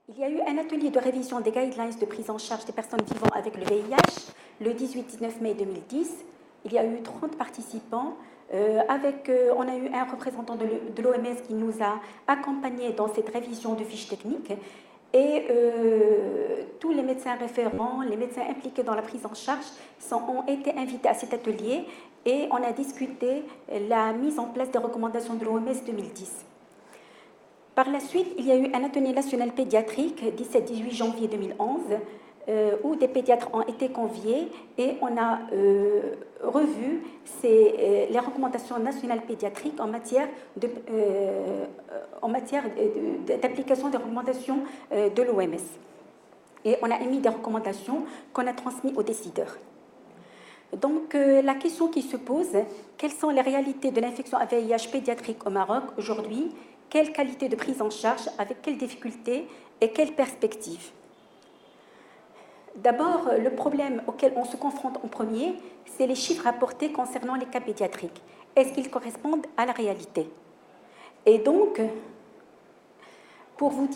Il y a eu un atelier de révision des guidelines de prise en charge des personnes vivant avec le VIH le 18-19 mai 2010. Il y a eu 30 participants. On a eu un représentant de l'OMS qui nous a accompagnés dans cette révision de fiches techniques. Et tous les médecins référents, les médecins impliqués dans la prise en charge ont été invités à cet atelier et on a discuté la mise en place des recommandations de l'OMS 2010. Par la suite, il y a eu un atelier national pédiatrique 17-18 janvier 2011 où des pédiatres ont été conviés et on a revu les recommandations nationales pédiatriques en matière d'application des recommandations de l'OMS. Et on a émis des recommandations qu'on a transmises aux décideurs. Donc, la question qui se pose, quelles sont les réalités de l'infection à VIH pédiatrique au Maroc aujourd'hui? Quelle qualité de prise en charge, avec quelles difficultés et quelles perspectives? D'abord, le problème auquel on se confronte en premier, c'est les chiffres rapportés concernant les cas pédiatriques. Est-ce qu'ils correspondent à la réalité? Et donc, pour vous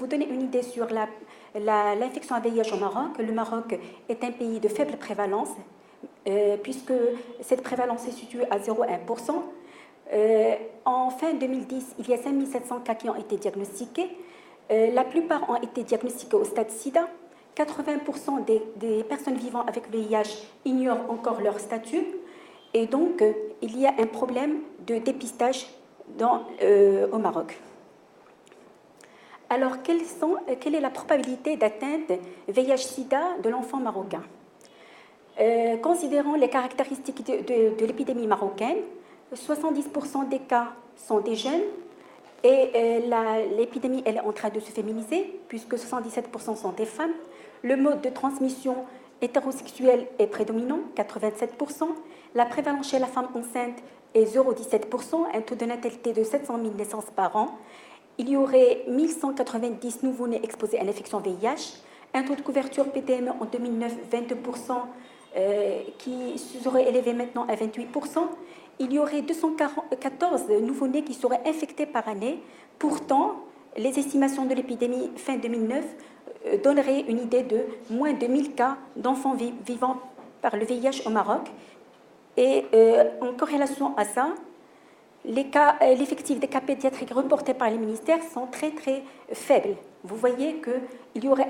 donner une idée sur l'infection à VIH au Maroc, le Maroc est un pays de faible prévalence, puisque cette prévalence est située à 0,1%. En fin 2010, il y a 5700 cas qui ont été diagnostiqués. La plupart ont été diagnostiqués au stade SIDA. 80% des personnes vivant avec le VIH ignorent encore leur statut. Et donc, il y a un problème de dépistage au Maroc. Alors, quelle est la probabilité d'atteinte VIH-Sida de l'enfant marocain? Considérant les caractéristiques de l'épidémie marocaine, 70% des cas sont des jeunes et l'épidémie elle est en train de se féminiser puisque 77% sont des femmes. Le mode de transmission hétérosexuel est prédominant, 87%. La prévalence chez la femme enceinte est 0,17%, un taux de natalité de 700 000 naissances par an. Il y aurait 1190 nouveau-nés exposés à l'infection VIH, un taux de couverture PTME en 2009, 22%, qui serait élevé maintenant à 28%. Il y aurait 214 nouveau-nés qui seraient infectés par année. Pourtant, les estimations de l'épidémie fin 2009 donneraient une idée de moins de 1000 cas d'enfants vivant par le VIH au Maroc. Et en corrélation à ça, l'effectif des cas pédiatriques reportés par les ministères sont très très faibles. Vous voyez qu'il y aurait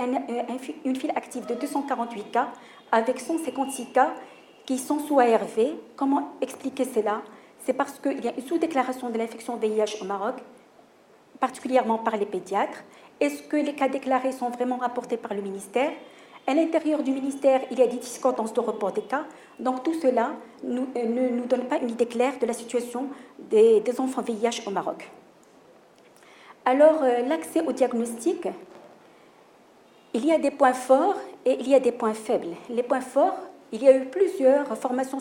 une file active de 248 cas avec 156 cas qui sont sous ARV. Comment expliquer cela? C'est parce qu'il y a une sous-déclaration de l'infection VIH au Maroc, particulièrement par les pédiatres. Est-ce que les cas déclarés sont vraiment rapportés par le ministère? À l'intérieur du ministère, il y a des discordances de report des cas. Donc tout cela ne nous donne pas une idée claire de la situation des enfants VIH au Maroc. Alors, l'accès au diagnostic, il y a des points forts et il y a des points faibles. Les points forts, il y a eu plusieurs formations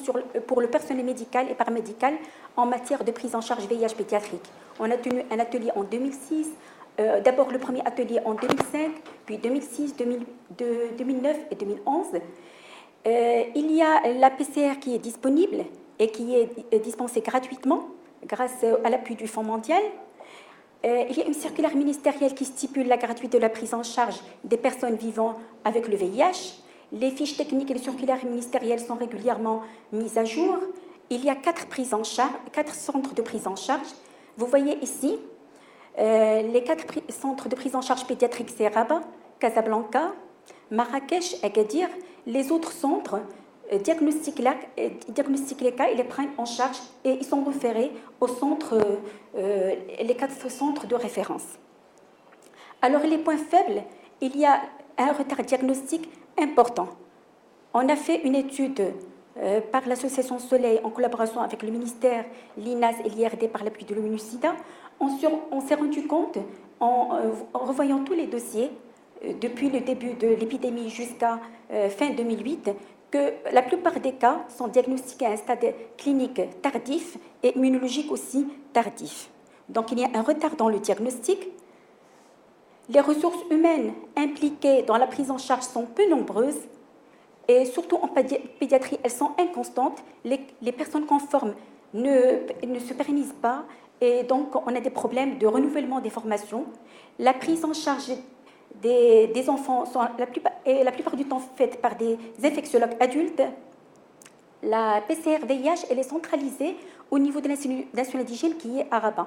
pour le personnel médical et paramédical en matière de prise en charge VIH pédiatrique. On a tenu un atelier en 2006, d'abord le premier atelier en 2005, puis 2006, 2009 et 2011. Il y a la PCR qui est disponible et qui est dispensée gratuitement grâce à l'appui du Fonds mondial. Il y a une circulaire ministérielle qui stipule la gratuité de la prise en charge des personnes vivant avec le VIH. Les fiches techniques et les circulaires ministérielles sont régulièrement mises à jour. Il y a 4 centres de prise en charge. Vous voyez ici, les 4 centres de prise en charge pédiatrique, c'est Rabat, Casablanca, Marrakech, Agadir. Les autres centres diagnostiquent les cas et les prennent en charge et ils sont référés les 4 centres de référence. Alors, les points faibles, il y a un retard diagnostique important. On a fait une étude par l'association Soleil en collaboration avec le ministère, l'INAS et l'IRD par l'appui de l'ONU-SIDA. On s'est rendu compte, en revoyant tous les dossiers, depuis le début de l'épidémie jusqu'à fin 2008, que la plupart des cas sont diagnostiqués à un stade clinique tardif et immunologique aussi tardif. Donc il y a un retard dans le diagnostic. Les ressources humaines impliquées dans la prise en charge sont peu nombreuses et surtout en pédiatrie, elles sont inconstantes. Les personnes conformes ne se pérennisent pas Et donc, on a des problèmes de renouvellement des formations. La prise en charge des enfants est la plupart du temps faite par des infectiologues adultes. La PCR-VIH, elle est centralisée au niveau de national d'hygiène qui est à Rabat.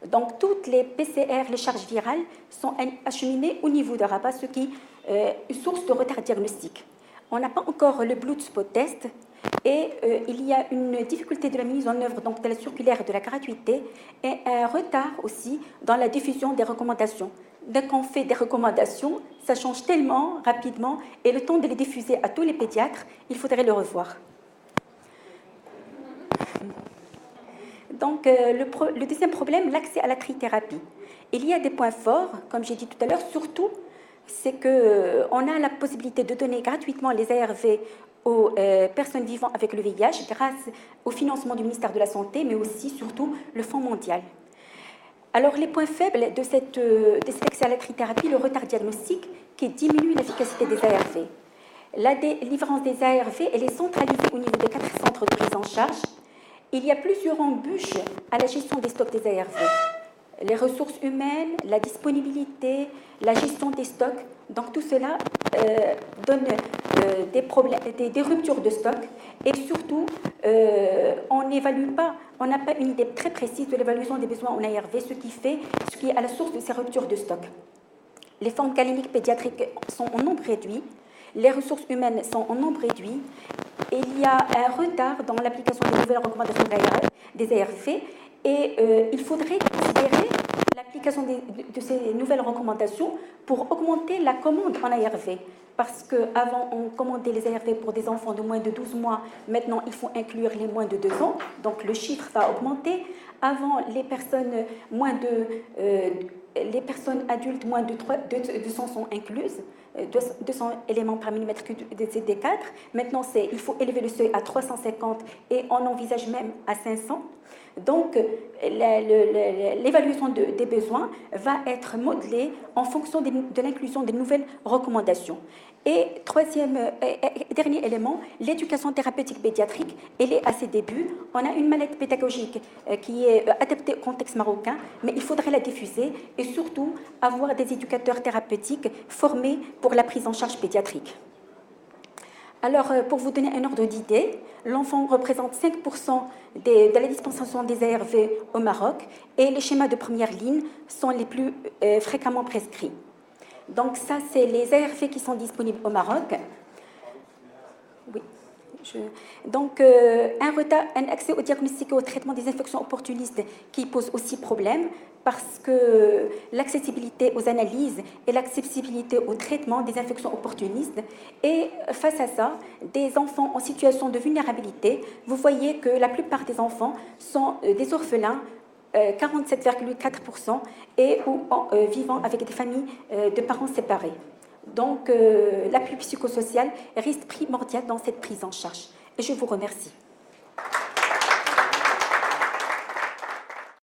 Donc, toutes les PCR, les charges virales, sont acheminées au niveau de Rabat, ce qui est une source de retard diagnostique. On n'a pas encore le blood spot test et il y a une difficulté de la mise en œuvre donc, de la circulaire de la gratuité et un retard aussi dans la diffusion des recommandations. Dès qu'on fait des recommandations, ça change tellement rapidement et le temps de les diffuser à tous les pédiatres, il faudrait le revoir. Donc, le deuxième problème, l'accès à la trithérapie. Il y a des points forts, comme j'ai dit tout à l'heure, surtout, c'est qu'on a la possibilité de donner gratuitement les ARV aux personnes vivant avec le VIH grâce au financement du ministère de la Santé, mais aussi, surtout, le Fonds mondial. Alors, les points faibles de cet accès à la trithérapie, le retard diagnostique qui diminue l'efficacité des ARV. La délivrance des ARV, elle est centralisée au niveau des 4 centres de prise en charge. Il y a plusieurs embûches à la gestion des stocks des ARV. Les ressources humaines, la disponibilité, la gestion des stocks. Donc tout cela donne des problèmes, des ruptures de stock. Et surtout, on n'évalue pas, on n'a pas une idée très précise de l'évaluation des besoins en ARV, ce qui est à la source de ces ruptures de stock. Les formes galéniques pédiatriques sont en nombre réduit. Les ressources humaines sont en nombre réduit. Il y a un retard dans l'application des nouvelles recommandations des ARV et il faudrait considérer l'application de ces nouvelles recommandations pour augmenter la commande en ARV. Parce qu'avant, on commandait les ARV pour des enfants de moins de 12 mois. Maintenant, il faut inclure les moins de 2 ans. Donc, le chiffre va augmenter. Avant, les personnes adultes moins de 200 sont incluses. 200 éléments par millimètre cube de CD4. Maintenant, il faut élever le seuil à 350 et on envisage même à 500. Donc, l'évaluation des besoins va être modelée en fonction de l'inclusion des nouvelles recommandations. Et dernier élément, l'éducation thérapeutique pédiatrique, elle est à ses débuts. On a une mallette pédagogique qui est adaptée au contexte marocain, mais il faudrait la diffuser et surtout avoir des éducateurs thérapeutiques formés pour la prise en charge pédiatrique. Alors, pour vous donner un ordre d'idée, l'enfant représente 5% de la dispensation des ARV au Maroc et les schémas de première ligne sont les plus fréquemment prescrits. Donc ça, c'est les ARV qui sont disponibles au Maroc. Oui. Donc, un accès au diagnostic et au traitement des infections opportunistes qui pose aussi problème parce que l'accessibilité aux analyses et l'accessibilité au traitement des infections opportunistes. Et face à ça, des enfants en situation de vulnérabilité, vous voyez que la plupart des enfants sont des orphelins, 47,4%, et vivant avec des familles de parents séparés. Donc, l'appui psychosocial reste primordial dans cette prise en charge. Et je vous remercie.